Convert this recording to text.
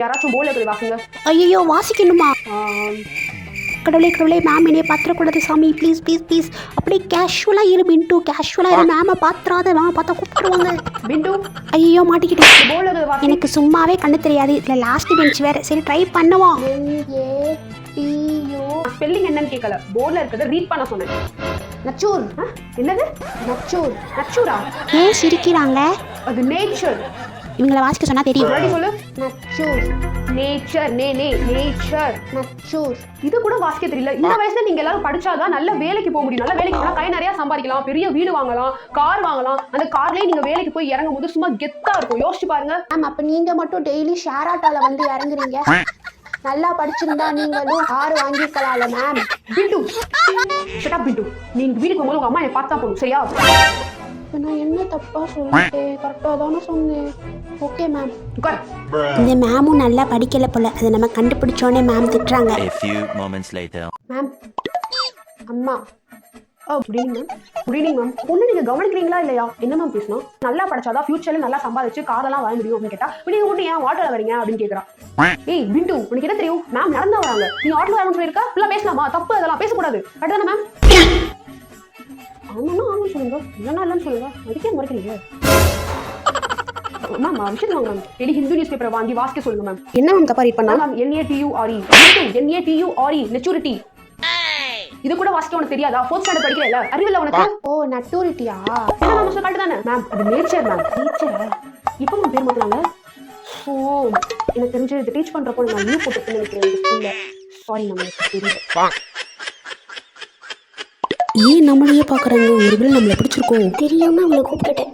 யாராச்சும் போர்டில் போய் வாசிங்க. ஐயோ வாசிக்கணுமா? கடவுளே கடவுளே, மேம் என்னைய பாத்திரக்கூடாது சாமி, ப்ளீஸ் ப்ளீஸ் ப்ளீஸ். அப்படியே கேஷுவலாக இரு பிண்டு, கேஷுவலாக இரு. மேமை பாத்திராத, மேமை பார்த்தா கூப்பிட்டுருவாங்க. பிண்டு ஐயோ மாட்டிக்கிட்டேன். போர்டில் போய் வாசி. எனக்கு சும்மாவே கண்ணு தெரியாது, இதில் லாஸ்ட் பெஞ்ச் வேறு. சரி ட்ரை பண்ணுவோம். ஸ்பெல்லிங் என்னன்னு கேட்கல, போர்டில் இருக்கிறத ரீட் பண்ண சொன்னேன். நச்சூர். என்னது? நச்சூர். நச்சூரா? ஏன் சிரிக்கிறாங்க? அது நேச்சர். இவங்களை வாசிக்க சொன்னா தெரியும். முன்னாடி சொல்லு. நச்சூர். நேச்சர். நேச்சர். நச்சூர். இது கூட வாசிக்க தெரியல. இந்த வயசுல நீங்க எல்லாரும் படிச்சாதான் நல்ல வேலைக்கு போக முடியும். நல்ல வேலைக்கு போனா கை நிறைய சம்பாதிக்கலாம், பெரிய வீடு வாங்கலாம், கார் வாங்கலாம். அந்த கார்லயே நீங்க வேலைக்கு போய் இறங்கும் போது சும்மா கெத்தா இருக்கும். யோசிச்சு பாருங்க. மேம் அப்ப நீங்க மட்டும் டெய்லி ஷேர் ஆட்டோல வந்து இறங்குறீங்க, நல்லா படிச்சிருந்தா நீங்களும் கார் வாங்கிக்கலாம்ல ma'am. Pintu shut up Pintu. நீங்க வீட்டுக்கு போகும்போது உங்க அம்மா என்னை பார்த்தா போதும், சரியா? நான் என்ன தப்பா சொல்லிட்டேன்? கரெக்டாக தானே சொன்னேன். Okay ma'am. உட்கார். இந்த மேமும் நல்லா படிக்கல போல, அதை நம்ம கண்டுபிடிச்சோன்னே மேம் திட்டுறாங்க. மேம் அம்மா. Good evening ma'am. Good evening ma'am. பொண்ணு நீங்க கவனிக்கிறீங்களா இல்லையா? என்ன மேம் பேசணும்? நல்லா படிச்சாதான் ஃபியூச்சர்ல நல்லா சம்பாதிச்சு காரெல்லாம் வாங்க முடியும் அப்படின்னு கேட்டா, நீங்க மட்டும் ஏன் ஆட்டோல வரீங்க அப்படின்னு கேட்கறான். ஏய் பிண்டு, உனக்கு என்ன தெரியும்? மேம் நடந்தா வராங்க, நீ ஆட்டோல வரணும்னு சொல்லியிருக்கா? ஃபுல்லா பேசலாமா? தப்பு, அதெல்லாம் பேசக்கூடாது. கரெக்டான மேம்? ஆமாம்னா ஆமாம் சொல்லுங்க, இல்லைன்னா இல்லைன்னு சொல்லுங்க. அதுக்கே முறைக்கிறீங்க மேம். விஷயம் வாங்க மேம். டெய்லி ஹிந்து நியூஸ் பேப்பரை வாங்கி வாசிக்க சொல்லுங்க மேம். என்ன மேம் தப்பா ரீட் பண்ணா? Ma'am NATURE maturity. இது கூட வாசிக்க உனக்கு தெரியாதா? 4th ஸ்டாண்டர்ட் படிக்கிறல, அறிவில்ல உனக்கு? ஓ நட்டூரிட்டியா? என்ன மேம் கரெக்ட் தானே மேம்? அது நேச்சர் மேம். நேச்சர் இப்போ மேம் பேர் மாத்துறாங்க. ஸோ எனக்கு தெரிஞ்சு இது டீச் பண்றப்போ நான் லீவ் போட்டு நினைக்கிறேன் ஸ்கூல்ல. சாரி மேம், எனக்கு தெரியல. ஏன் நம்மளையே பாக்குறாங்க? ஒருவேளை நம்மளை பிடிச்சிருக்கோம் தெரியாம அவங்களை கூப்பிட்டுட்டேன்.